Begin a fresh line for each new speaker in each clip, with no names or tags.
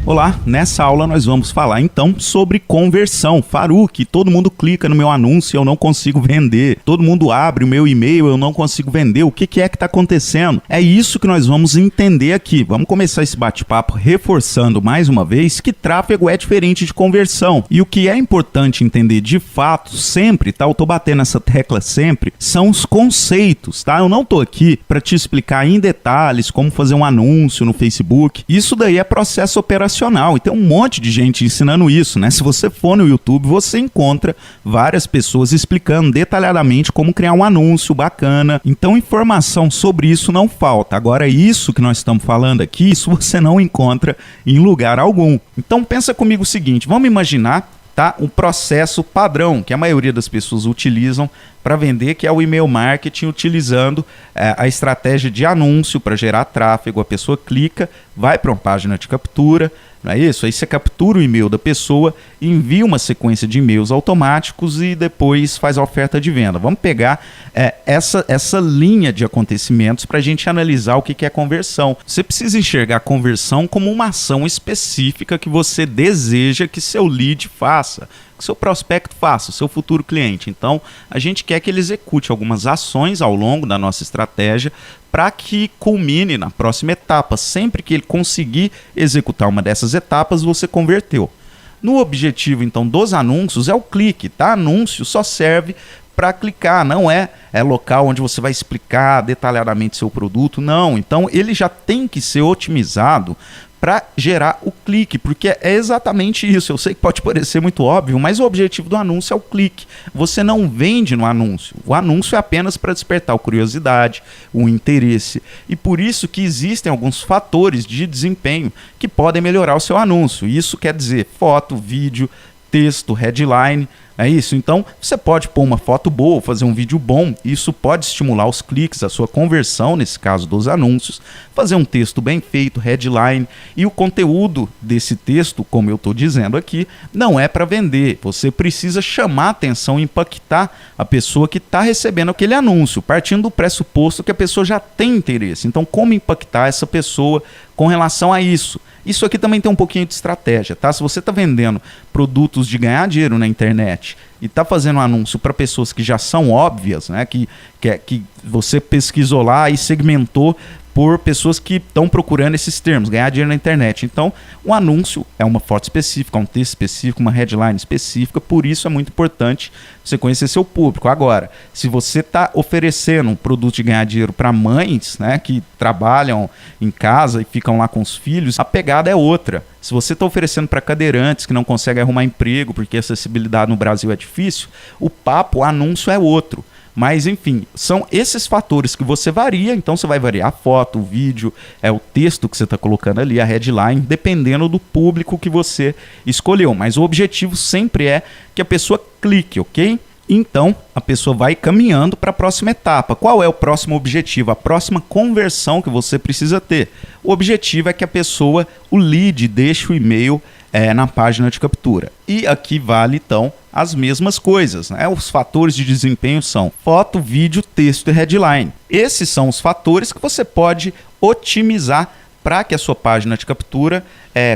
Olá, nessa aula nós vamos falar então sobre conversão. Faruk, todo mundo clica no meu anúncio e eu não consigo vender. Todo mundo abre o meu e-mail e eu não consigo vender. O que é que está acontecendo? É isso que nós vamos entender aqui. Vamos começar esse bate-papo reforçando mais uma vez que tráfego é diferente de conversão. E o que é importante entender de fato sempre, tá? Eu tô batendo essa tecla sempre, são os conceitos, tá? Eu não tô aqui para te explicar em detalhes como fazer um anúncio no Facebook. Isso daí é processo operacional. E tem um monte de gente ensinando isso, né? Se você for no YouTube, você encontra várias pessoas explicando detalhadamente como criar um anúncio bacana. Então, informação sobre isso não falta. Agora, isso que nós estamos falando aqui, isso você não encontra em lugar algum. Então, pensa comigo o seguinte, vamos imaginar, tá, um processo padrão que a maioria das pessoas utilizam para vender, que é o e-mail marketing, utilizando a estratégia de anúncio para gerar tráfego. A pessoa clica, vai para uma página de captura, não é isso? Aí você captura o e-mail da pessoa, envia uma sequência de e-mails automáticos e depois faz a oferta de venda. Vamos pegar essa linha de acontecimentos para a gente analisar o que é conversão. Você precisa enxergar a conversão como uma ação específica que você deseja que seu lead faça, que seu prospecto faça, seu futuro cliente. Então, a gente quer que ele execute algumas ações ao longo da nossa estratégia para que culmine na próxima etapa. Sempre que ele conseguir executar uma dessas etapas, você converteu. No objetivo, então, dos anúncios é o clique, tá? Anúncio só serve para clicar, não é local onde você vai explicar detalhadamente seu produto, não. Então, ele já tem que ser otimizado para gerar o clique, porque é exatamente isso. Eu sei que pode parecer muito óbvio, mas o objetivo do anúncio é o clique. Você não vende no anúncio. O anúncio é apenas para despertar a curiosidade, o interesse. E por isso que existem alguns fatores de desempenho que podem melhorar o seu anúncio. Isso quer dizer foto, vídeo, texto, headline. É isso? Então, você pode pôr uma foto boa, fazer um vídeo bom, isso pode estimular os cliques, a sua conversão, nesse caso dos anúncios, fazer um texto bem feito, headline, e o conteúdo desse texto, como eu estou dizendo aqui, não é para vender. Você precisa chamar a atenção, impactar a pessoa que está recebendo aquele anúncio, partindo do pressuposto que a pessoa já tem interesse. Então, como impactar essa pessoa com relação a isso? Isso aqui também tem um pouquinho de estratégia, tá? Se você está vendendo produtos de ganhar dinheiro na internet e está fazendo um anúncio para pessoas que já são óbvias, né? Que você pesquisou lá e segmentou por pessoas que estão procurando esses termos, ganhar dinheiro na internet. Então, o anúncio é uma foto específica, um texto específico, uma headline específica, por isso é muito importante você conhecer seu público. Agora, se você está oferecendo um produto de ganhar dinheiro para mães, né, que trabalham em casa e ficam lá com os filhos, a pegada é outra. Se você está oferecendo para cadeirantes que não conseguem arrumar emprego porque a acessibilidade no Brasil é difícil, o anúncio é outro. Mas, enfim, são esses fatores que você varia. Então, você vai variar a foto, o vídeo, o texto que você está colocando ali, a headline, dependendo do público que você escolheu. Mas o objetivo sempre é que a pessoa clique, ok? Então, a pessoa vai caminhando para a próxima etapa. Qual é o próximo objetivo? A próxima conversão que você precisa ter. O objetivo é que a pessoa, o lead, deixe o e-mail na página de captura. E aqui vale, então, as mesmas coisas, né? Os fatores de desempenho são foto, vídeo, texto e headline. Esses são os fatores que você pode otimizar para que a sua página de captura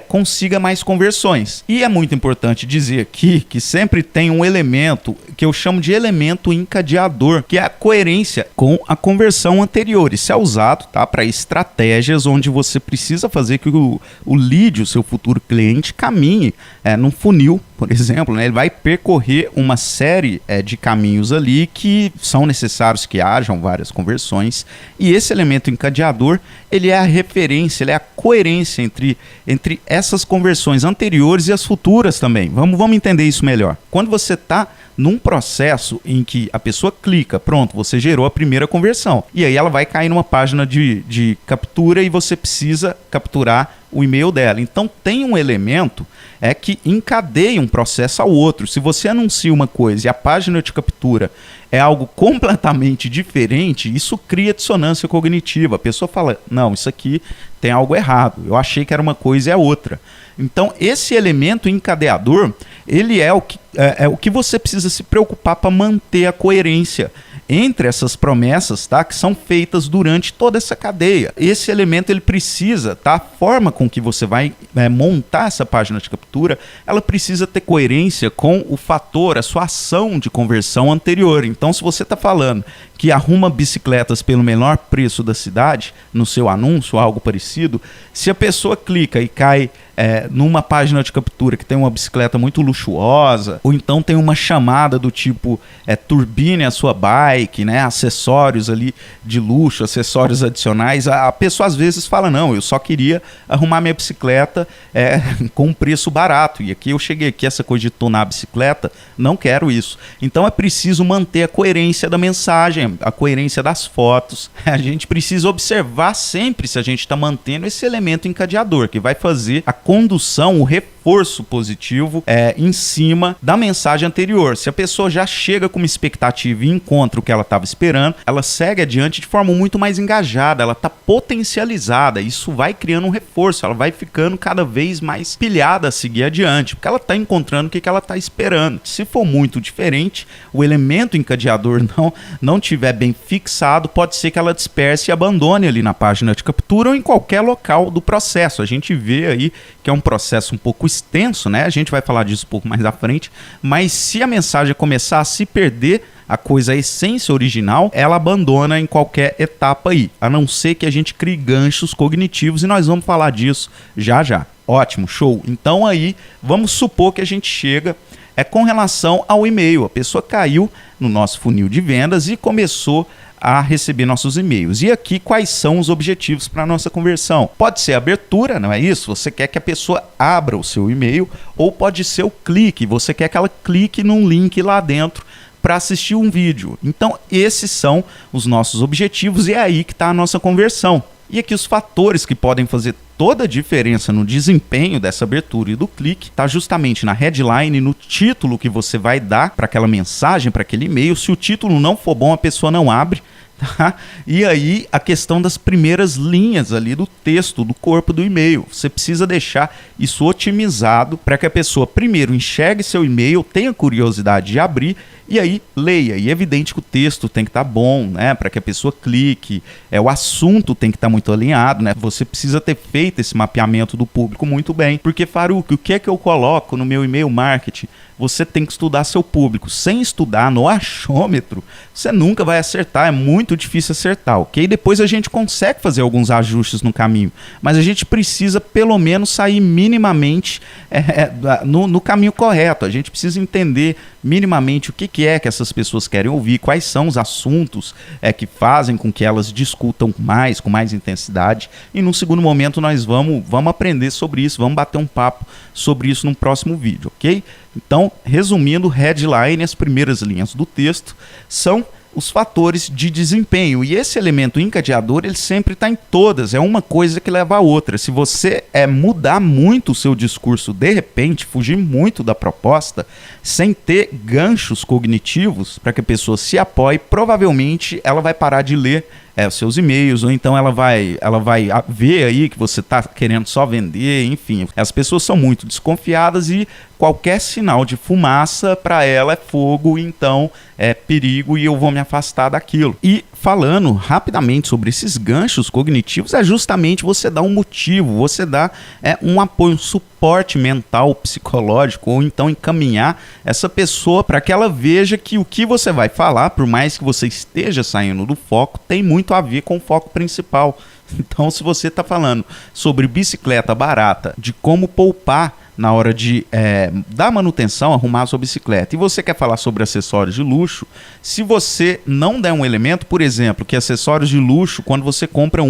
consiga mais conversões. E é muito importante dizer aqui que sempre tem um elemento que eu chamo de elemento encadeador, que é a coerência com a conversão anterior. Isso é usado, tá, para estratégias onde você precisa fazer que o lead, o seu futuro cliente, caminhe num funil, por exemplo, né? Ele vai percorrer uma série de caminhos ali que são necessários que hajam várias conversões. E esse elemento encadeador, ele é a referência, ele é a coerência entre essas conversões anteriores e as futuras também. Vamos entender isso melhor. Quando você está num processo em que a pessoa clica, pronto, você gerou a primeira conversão. E aí ela vai cair numa página de captura e você precisa capturar o e-mail dela. Então tem um elemento que encadeia um processo ao outro. Se você anuncia uma coisa e a página de captura é algo completamente diferente, isso cria dissonância cognitiva. A pessoa fala, não, isso aqui tem algo errado. Eu achei que era uma coisa e é outra. Então, esse elemento encadeador, ele é o que você precisa se preocupar para manter a coerência entre essas promessas, tá, que são feitas durante toda essa cadeia. Esse elemento ele precisa, tá, a forma com que você vai montar essa página de captura, ela precisa ter coerência com o fator, a sua ação de conversão anterior. Então, se você está falando que arruma bicicletas pelo menor preço da cidade, no seu anúncio, algo parecido, se a pessoa clica e cai numa página de captura que tem uma bicicleta muito luxuosa, ou então tem uma chamada do tipo turbine a sua bike, né, acessórios ali de luxo, acessórios adicionais, a pessoa às vezes fala, não, eu só queria arrumar minha bicicleta com um preço barato, e aqui eu cheguei aqui, essa coisa de tonar a bicicleta, não quero isso. Então é preciso manter a coerência da mensagem, a coerência das fotos, a gente precisa observar sempre se a gente está mantendo esse elemento encadeador, que vai fazer a condução, o reforço positivo em cima da mensagem anterior. Se a pessoa já chega com uma expectativa e encontra o que ela estava esperando, ela segue adiante de forma muito mais engajada, ela está potencializada, isso vai criando um reforço, ela vai ficando cada vez mais pilhada a seguir adiante, porque ela está encontrando o que ela está esperando. Se for muito diferente, o elemento encadeador não tiver bem fixado, pode ser que ela disperse e abandone ali na página de captura ou em qualquer local do processo. A gente vê aí que é um processo um pouco extenso, né? A gente vai falar disso um pouco mais à frente, mas se a mensagem começar a se perder, a coisa, a essência original, ela abandona em qualquer etapa aí, a não ser que a gente crie ganchos cognitivos, e nós vamos falar disso já já. Ótimo, show. Então aí, vamos supor que a gente chega com relação ao e-mail. A pessoa caiu no nosso funil de vendas e começou a receber nossos e-mails. E aqui, quais são os objetivos para a nossa conversão? Pode ser a abertura, não é isso? Você quer que a pessoa abra o seu e-mail, ou pode ser o clique, você quer que ela clique num link lá dentro para assistir um vídeo. Então, esses são os nossos objetivos e é aí que está a nossa conversão. E aqui os fatores que podem fazer toda a diferença no desempenho dessa abertura e do clique está justamente na headline, no título que você vai dar para aquela mensagem, para aquele e-mail. Se o título não for bom, a pessoa não abre. Tá? E aí a questão das primeiras linhas ali do texto, do corpo do e-mail. Você precisa deixar isso otimizado para que a pessoa primeiro enxergue seu e-mail, tenha curiosidade de abrir e aí leia. E é evidente que o texto tem que estar bom, né? Para que a pessoa clique. O assunto tem que estar muito alinhado, né? Você precisa ter feito esse mapeamento do público muito bem. Porque, Faruk, o que é que eu coloco no meu e-mail marketing? Você tem que estudar seu público. Sem estudar no achômetro, você nunca vai acertar. É muito difícil acertar, ok? Depois a gente consegue fazer alguns ajustes no caminho. Mas a gente precisa pelo menos sair minimamente no caminho correto. A gente precisa entender minimamente o que é que essas pessoas querem ouvir, quais são os assuntos que fazem com que elas discutam mais, com mais intensidade. E num segundo momento nós vamos aprender sobre isso, vamos bater um papo sobre isso no próximo vídeo, ok? Então, resumindo, headline, as primeiras linhas do texto, são os fatores de desempenho. E esse elemento encadeador, ele sempre está em todas. É uma coisa que leva a outra. Se você mudar muito o seu discurso de repente, fugir muito da proposta, sem ter ganchos cognitivos para que a pessoa se apoie, provavelmente ela vai parar de ler os seus e-mails, ou então ela vai ver aí que você está querendo só vender, enfim. As pessoas são muito desconfiadas e qualquer sinal de fumaça para ela é fogo, então é perigo e eu vou me afastar daquilo. E falando rapidamente sobre esses ganchos cognitivos, é justamente você dar um motivo, você dar um apoio, um suporte mental, psicológico, ou então encaminhar essa pessoa para que ela veja que o que você vai falar, por mais que você esteja saindo do foco, tem muito a ver com o foco principal. Então, se você está falando sobre bicicleta barata, de como poupar na hora de dar manutenção, arrumar a sua bicicleta, e você quer falar sobre acessórios de luxo, se você não der um elemento, por exemplo, que acessórios de luxo, quando você compra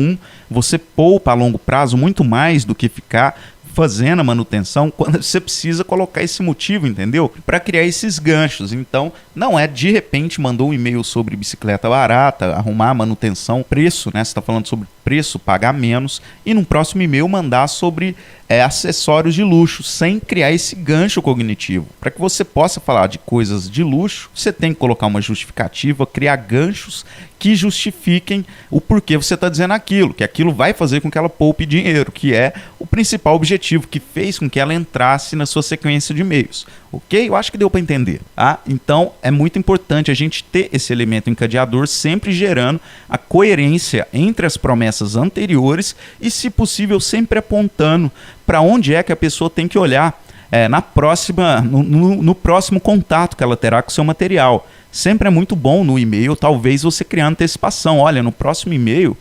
você poupa a longo prazo muito mais do que ficar fazendo a manutenção, quando você precisa colocar esse motivo, entendeu? Para criar esses ganchos. Então, não é de repente mandou um e-mail sobre bicicleta barata, arrumar a manutenção, preço, né? Você está falando sobre preço, pagar menos, e no próximo e-mail mandar sobre acessórios de luxo, sem criar esse gancho cognitivo. Para que você possa falar de coisas de luxo, você tem que colocar uma justificativa, criar ganchos que justifiquem o porquê você está dizendo aquilo, que aquilo vai fazer com que ela poupe dinheiro, que é o principal objetivo, que fez com que ela entrasse na sua sequência de e-mails. Ok? Eu acho que deu para entender. Tá? Então, é muito importante a gente ter esse elemento encadeador sempre gerando a coerência entre as promessas anteriores e, se possível, sempre apontando para onde é que a pessoa tem que olhar no próximo contato que ela terá com o seu material. Sempre é muito bom no e-mail, talvez você criar antecipação. Olha, no próximo e-mail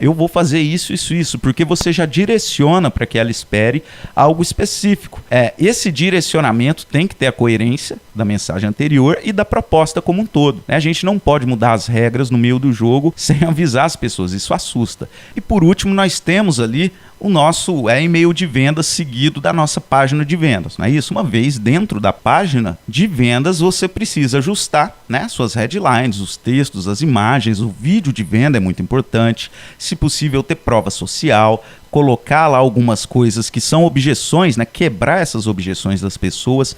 eu vou fazer isso, porque você já direciona para que ela espere algo específico. Esse direcionamento tem que ter a coerência da mensagem anterior e da proposta como um todo. A gente não pode mudar as regras no meio do jogo sem avisar as pessoas, isso assusta. E por último, nós temos ali o nosso e-mail de vendas seguido da nossa página de vendas. Não é isso? Uma vez dentro da página de vendas, você precisa ajustar, suas headlines, os textos, as imagens, o vídeo de venda é muito importante. Se possível, ter prova social, colocar lá algumas coisas que são objeções, quebrar essas objeções das pessoas.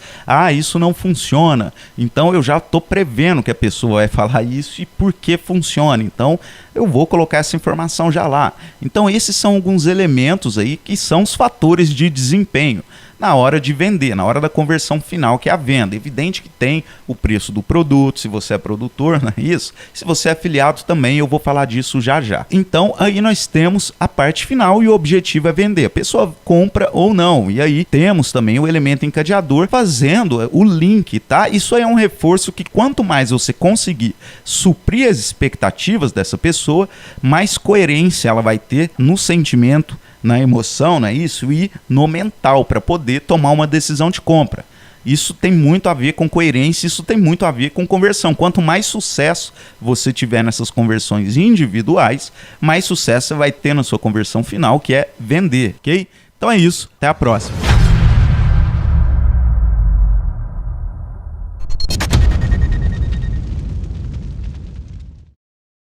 Isso não funciona. Então eu já estou prevendo que a pessoa vai falar isso e por que funciona. Então eu vou colocar essa informação já lá. Então esses são alguns elementos aí que são os fatores de desempenho na hora de vender, na hora da conversão final, que é a venda. Evidente que tem o preço do produto, se você é produtor, não é isso? Se você é afiliado também, eu vou falar disso já já. Então, aí nós temos a parte final e o objetivo é vender. A pessoa compra ou não. E aí temos também o elemento encadeador fazendo o link, tá? Isso aí é um reforço que quanto mais você conseguir suprir as expectativas dessa pessoa, mais coerência ela vai ter no sentimento, na emoção, isso, e no mental, para poder tomar uma decisão de compra. Isso tem muito a ver com coerência, isso tem muito a ver com conversão. Quanto mais sucesso você tiver nessas conversões individuais, mais sucesso você vai ter na sua conversão final, que é vender, ok? Então é isso, até a próxima.